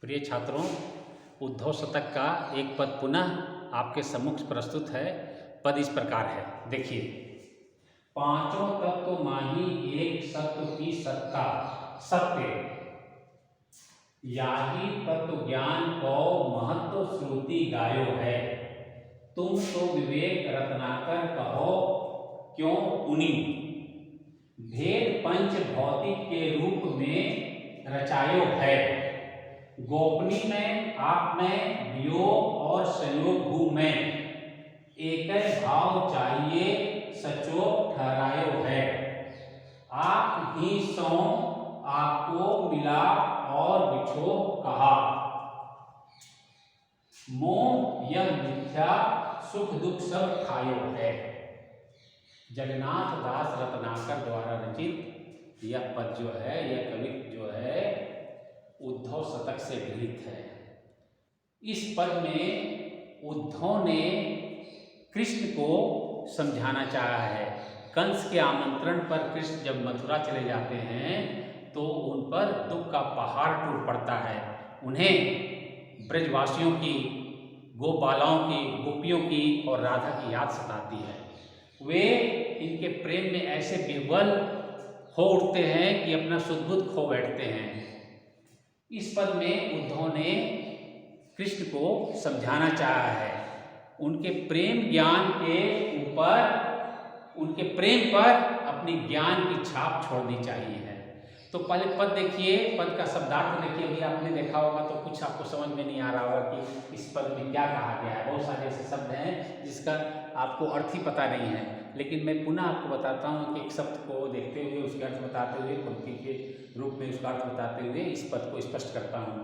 प्रिय छात्रों, उद्धव शतक का एक पद पुनः आपके सम्मुख प्रस्तुत है। पद इस प्रकार है, देखिए। पांचों तत्व माही एक सत्व की सत्ता सत्य, याही तत्व ज्ञान को महत्व श्रुति गायो है। तुम तो विवेक रत्नाकर कहो क्यों पुनि, भेद पंच भौतिक के रूप में रचायो है। गोपनीय में आप में वियोग और संयोग हूँ मैं, एक भाव चाहिए सचोट ठहरायो है। आप ही सो आपको मिला और बिछो कहा, मोह यह मिथ्या सुख दुख सब खायो है। जगन्नाथ दास रत्नाकर द्वारा रचित यह पद जो है, यह कविता जो है उद्धव शतक से गृहीत है। इस पद में उद्धव ने कृष्ण को समझाना चाहा है। कंस के आमंत्रण पर कृष्ण जब मथुरा चले जाते हैं तो उन पर दुख का पहाड़ टूट पड़ता है। उन्हें ब्रजवासियों की, गोपालाओं की, गोपियों की और राधा की याद सताती है। वे इनके प्रेम में ऐसे विह्वल हो उठते हैं कि अपना सुध-बुध खो बैठते हैं। इस पद में उद्धव ने कृष्ण को समझाना चाहा है। उनके प्रेम ज्ञान के ऊपर, उनके प्रेम पर अपनी ज्ञान की छाप छोड़नी चाहिए है। तो पहले पद देखिए, पद का शब्दार्थ देखिए। अभी आपने देखा होगा तो कुछ आपको समझ में नहीं आ रहा होगा कि इस पद में क्या कहा गया है। बहुत सारे ऐसे शब्द हैं जिसका आपको अर्थ ही पता नहीं है, लेकिन मैं पुनः आपको बताता हूँ कि एक शब्द को देखते हुए उसके अर्थ बताते हुए, पंक्ति के रूप में उसका अर्थ बताते हुए इस पद को स्पष्ट करता हूँ।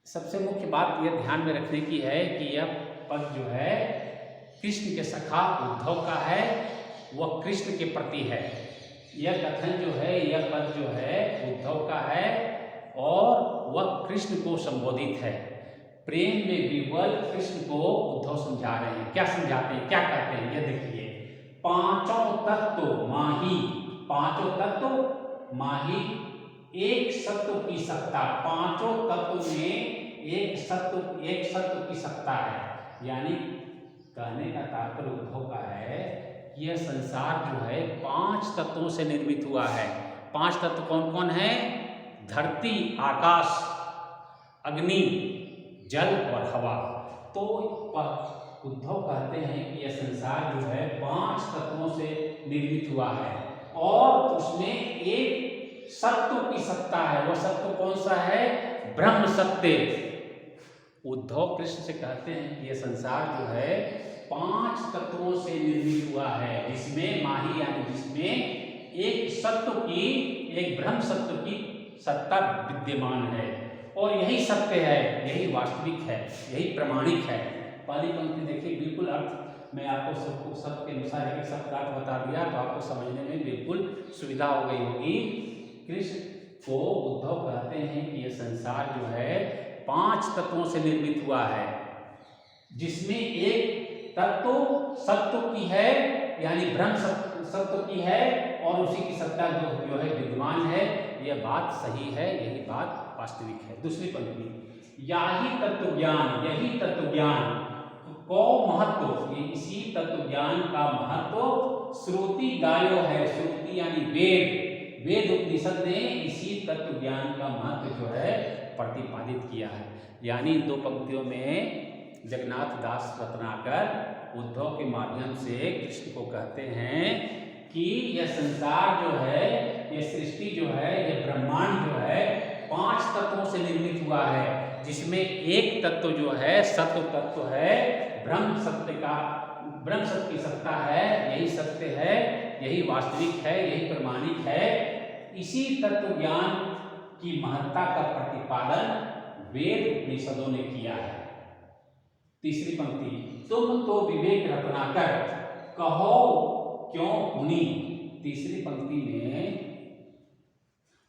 सबसे मुख्य बात यह ध्यान में रखने की है कि यह पद जो है कृष्ण के सखा उद्धव का है, वह कृष्ण के प्रति है। यह कथन जो है, यह पद जो है उद्धव का है और वह कृष्ण को संबोधित है। प्रेम में विह्वल कृष्ण को उद्धव समझा रहे हैं। क्या समझाते हैं, क्या कहते हैं, यह देखिए। पांचों तत्व माही, पांचों तत्व माही एक सत्व की सत्ता। पांचों तत्व में एक सत्व की सत्ता है। यानी कहने का तात्पर्य उद्धव का है कि यह संसार जो है पांच तत्वों से निर्मित हुआ है। पांच तत्व कौन कौन है? धरती, आकाश, अग्नि, जल और हवा। तो उद्धव कहते हैं कि यह संसार जो है पांच तत्वों से निर्मित हुआ है और उसमें एक सत्व की सत्ता है। वह सत्व कौन सा है? ब्रह्म सत्य। उद्धव कृष्ण से कहते हैं कि यह संसार जो है पांच तत्वों से निर्मित हुआ है, जिसमें माही यानी जिसमें एक सत्व की, एक ब्रह्म सत्व की सत्ता विद्यमान है और यही सत्य है, यही वास्तविक है, यही प्रमाणिक है। पहली पंक्ति देखिए, बिल्कुल अर्थ मैं आपको सबको सब के अनुसार एक शब्द का अर्थ बता दिया तो आपको समझने में बिल्कुल सुविधा हो गई होगी। कृष्ण को उद्धव कहते हैं कि यह संसार जो है पांच तत्वों से निर्मित हुआ है, जिसमें एक तत्व सत्व की है यानी ब्रह्म सत्व की है और उसी की सत्ता जो है विद्यमान है। यह बात सही है, यही बात वास्तविक है। दूसरी पंक्ति, याही तत्व ज्ञान, यही तत्व ज्ञान को महत्व, ये इसी तत्व ज्ञान का महत्व श्रुति गायो है। श्रुति यानी वेद, वेद उपनिषद ने इसी तत्व ज्ञान का महत्व जो है प्रतिपादित किया है। यानी दो पंक्तियों में जगन्नाथ दास रत्नाकर उद्धव के माध्यम से कृष्ण को कहते हैं कि यह संसार जो है, यह सृष्टि जो है, यह ब्रह्मांड जो है पांच तत्वों से निर्मित हुआ है, जिसमें एक तत्व जो है सत्व तत्व है, ब्रह्म सत्य का, ब्रह्म सत्य की सत्ता है, यही सत्य है, यही वास्तविक है, यही प्रमाणिक है। इसी तत्व ज्ञान की महत्ता का प्रतिपादन वेद उपनिषदों ने किया है। तीसरी पंक्ति, तुम तो विवेक रत्नाकर कहो क्यों पुनि। तीसरी पंक्ति में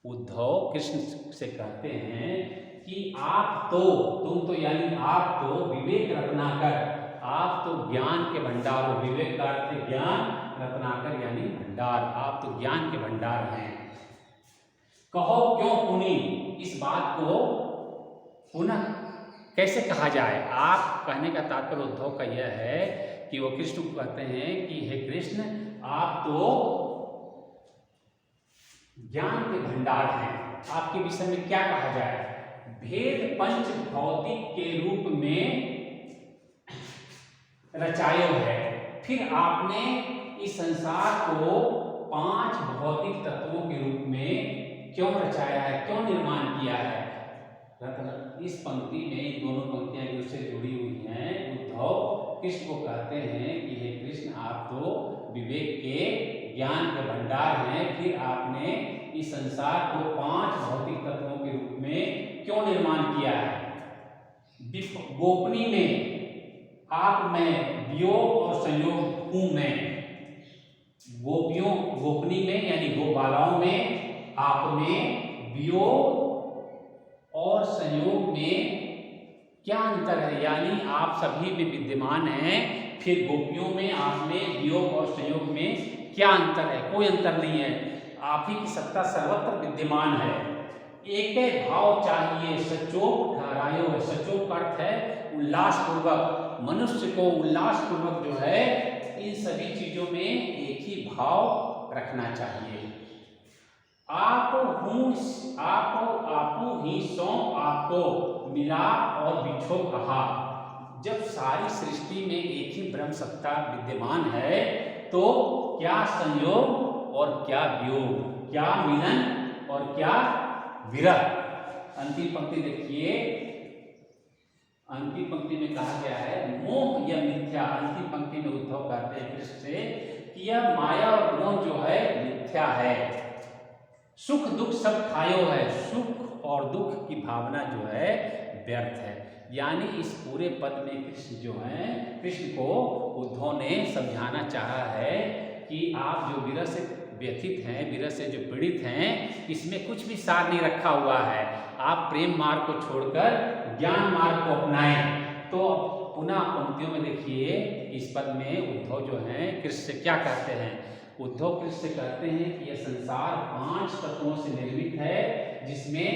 उद्धव कृष्ण से कहते हैं कि आप तो, तुम तो यानी आप तो विवेक रत्नाकर, आप तो ज्ञान के भंडार हो। विवेक का अर्थ ज्ञान, रत्नाकर यानी भंडार, आप तो ज्ञान के भंडार हैं। कहो क्यों पुनि, इस बात को पुनः कैसे कहा जाए। आप कहने का तात्पर्य उद्धव का यह है कि वो कृष्ण को कहते हैं कि हे कृष्ण, आप तो ज्ञान के भंडार हैं, आपके विषय में क्या कहा जाए। भेद पंच भौतिक के रूप में रचायो है, फिर आपने इस संसार को 5 भौतिक तत्वों के रूप में क्यों रचाया है, क्यों निर्माण किया है। इस पंक्ति में इन दोनों पंक्तियां एक दूसरे से जुड़ी हुई हैं। उद्धव कृष्ण को कहते हैं कि हे कृष्ण, आप तो विवेक के ज्ञान के भंडार हैं, फिर आपने इस संसार को 5 भौतिक तत्वों के रूप में क्यों निर्माण किया है। गोपनी में आप में वियोग और संयोग हूं मैं। गोपनी में यानी गोपालाओं में आप में वियोग और संयोग में क्या अंतर है, यानी आप सभी में विद्यमान हैं, फिर गोपियों में आप में वियोग और संयोग में क्या अंतर है। कोई अंतर नहीं है, आप ही की सत्ता सर्वत्र विद्यमान है। एक भाव चाहिए सचोक ठहरायो। सचोक का अर्थ है उल्लास पूर्वक, मनुष्य को उल्लास पूर्वक जो है इन सभी चीजों में एक ही भाव रखना चाहिए। आप हूँ आपू ही सौ आपको मिला और बिछो कहा। जब सारी सृष्टि में एक ही ब्रह्म सत्ता विद्यमान है तो क्या संयोग और क्या वियोग, क्या मिलन और क्या विरह। अंतिम पंक्ति देखिए, अंतिम पंक्ति में कहा गया है मोह या मिथ्या। अंतिम पंक्ति में उद्धव कहते हैं कृष्ण से कि यह माया और मोह जो है मिथ्या है। सुख दुख सब खायो है, सुख और दुख की भावना जो है व्यर्थ है। यानी इस पूरे पद में कृष्ण जो है, कृष्ण को उद्धव ने समझाना चाहा है कि आप जो विरह से व्यथित हैं, विरह से जो पीड़ित हैं, इसमें कुछ भी सार नहीं रखा हुआ है। आप प्रेम मार्ग को छोड़कर ज्ञान मार्ग को अपनाएं। तो पुनः पंक्तियों में देखिए, इस पद में उद्धव जो है कृष्ण से क्या कहते हैं। उद्धव कृष्ण से कहते हैं कि यह संसार 5 तत्वों से निर्मित है, जिसमें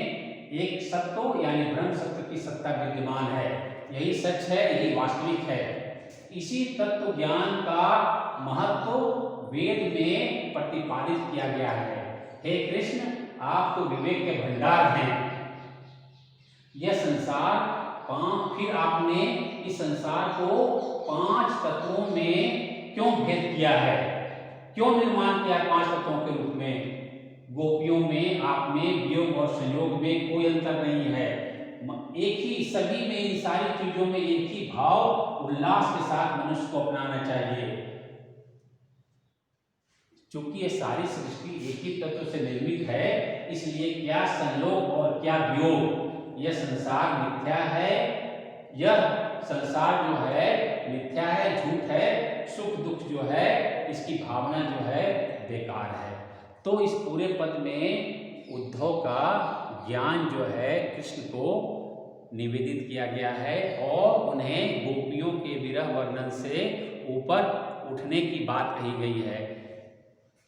एक सत्व यानी ब्रह्म सत्व की सत्ता विद्यमान है। यही सच है, यही वास्तविक है। इसी तत्व ज्ञान का महत्व वेद में प्रतिपादित किया गया है। हे कृष्ण, आप तो विवेक के भंडार हैं। यह संसार फिर आपने इस संसार को 5 तत्वों में क्यों भेद किया है, क्यों निर्माण किया 5 तत्वों के रूप में। गोपियों में आप में वियोग और संयोग में कोई अंतर नहीं है, एक ही, सभी में, इन सारी चीजों में एक ही भाव उल्लास के साथ मनुष्य को अपनाना चाहिए। चूंकि ये सारी सृष्टि एक ही तत्व से निर्मित है, इसलिए क्या संयोग और क्या वियोग। यह संसार मिथ्या है, यह संसार जो है मिथ्या है, झूठ है। सुख दुख जो है इसकी भावना जो है बेकार है। तो इस पूरे पद में उद्धव का ज्ञान जो है कृष्ण को निवेदित किया गया है और उन्हें गोपियों के विरह वर्णन से ऊपर उठने की बात कही गई है।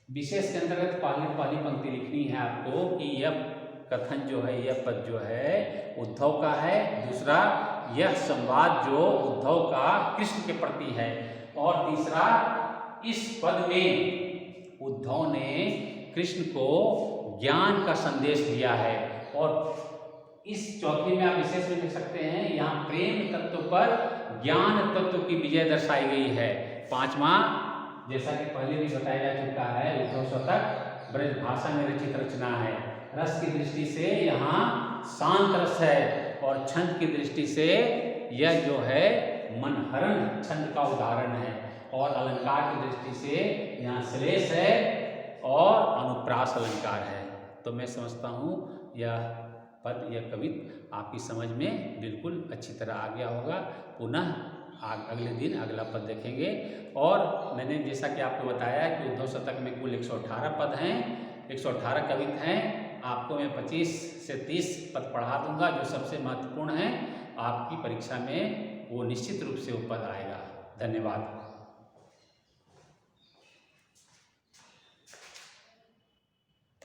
विशेष के अंतर्गत पहली पंक्ति लिखनी है आपको कि यह कथन जो है, यह पद जो है उद्धव का है। दूसरा, यह संवाद जो उद्धव का कृष्ण के प्रति है। और तीसरा, इस पद में उद्धव ने कृष्ण को ज्ञान का संदेश दिया है। और इस चौथी में आप विशेष में देख सकते हैं, यहाँ प्रेम तत्व पर ज्ञान तत्व की विजय दर्शाई गई है। 5वां, जैसा कि पहले भी बताया जा चुका है, उद्धव शतक ब्रज भाषा में रचित रचना है। रस की दृष्टि से यहाँ शांत रस है और छंद की दृष्टि से यह जो है मनहरण छंद का उदाहरण है। और अलंकार की दृष्टि से यहाँ श्लेष है और अनुप्रास अलंकार है। तो मैं समझता हूँ यह पद, यह कविता आपकी समझ में बिल्कुल अच्छी तरह आ गया होगा। पुनः अगले दिन अगला पद देखेंगे। और मैंने जैसा कि आपको बताया कि उद्धव शतक में कुल 118 पद हैं, 118 कविता हैं। आपको मैं 25 से 30 पद पढ़ा दूंगा जो सबसे महत्वपूर्ण हैं। आपकी परीक्षा में वो निश्चित रूप से वो पद आएगा। धन्यवाद।